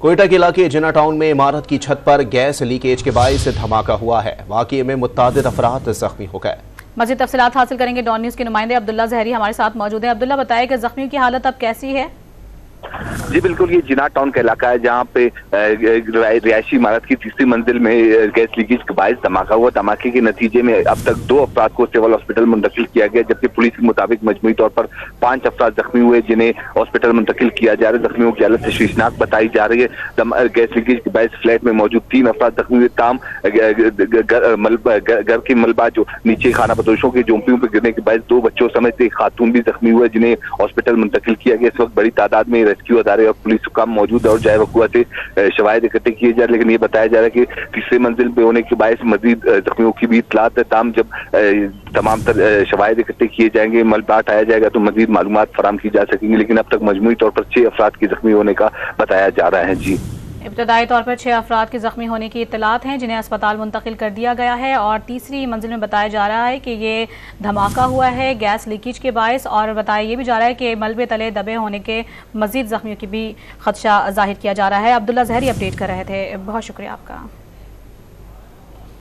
कोयटा के इलाके जिना टाउन में इमारत की छत पर गैस लीकेज के बायस धमाका हुआ है। वाक़ये में मुत्तादिद अफराद जख्मी हो गए। मज़ीद तफसीलात हासिल करेंगे। डॉन न्यूज़ के नुमाइंदे अब्दुल्ला ज़हरी हमारे साथ मौजूद है। अब्दुल्ला, बताया कि जख्मियों की हालत अब कैसी है? जी बिल्कुल, ये जिना टाउन का इलाका है जहाँ पे रिहायशी इमारत की तीसरी मंजिल में गैस लीकेज के बायस धमाका हुआ। धमाके के नतीजे में अब तक 2 अफराद को सिविल हॉस्पिटल मुंतकिल किया गया, जबकि पुलिस के मुताबिक मजमूई तौर पर 5 अफराद जख्मी हुए जिन्हें हॉस्पिटल मुंतकिल किया जा रहा है। जख्मियों की हालत तशवीशनाक बताई जा रही है। गैस लीकेज के बायस फ्लैट में मौजूद 3 अफराद जख्मी हुए। ताम घर की मलबा जो नीचे खाना बदोशों की झोंपड़ियों पर गिरने के बायस 2 बच्चों समेत एक खातून भी जख्मी हुए जिन्हें हॉस्पिटल मुंतकिल किया गया। इस वक्त बड़ी तादाद में रेस्क्यू अदारे और पुलिस काम मौजूद है और जाए वकुआ से शवाहिद इकट्ठे किए जा रहे, लेकिन ये बताया जा रहा है कि तीसरे मंजिल पे होने के बायस मजीद जख्मियों की भी इत्तलात है। ताम जब तमाम शवाहिद इकट्ठे किए जाएंगे, मलबा हटाया जाएगा तो मजीद मालूमात फराम की जा सकेंगी, लेकिन अब तक मजमूई तौर पर 6 अफराद के जख्मी होने का बताया जा रहा है। जी, इब्तदाई तौर पर 6 अफराद के जख्मी होने की इत्तलात हैं जिन्हें अस्पताल मुंतकिल कर दिया गया है और तीसरी मंजिल में बताया जा रहा है कि ये धमाका हुआ है गैस लीकेज के बायस, और बताया ये भी जा रहा है कि मलबे तले दबे होने के मजीद जख्मियों की भी खदशा जाहिर किया जा रहा है। अब्दुल्ला ज़हरी अपडेट कर रहे थे, बहुत शुक्रिया आपका।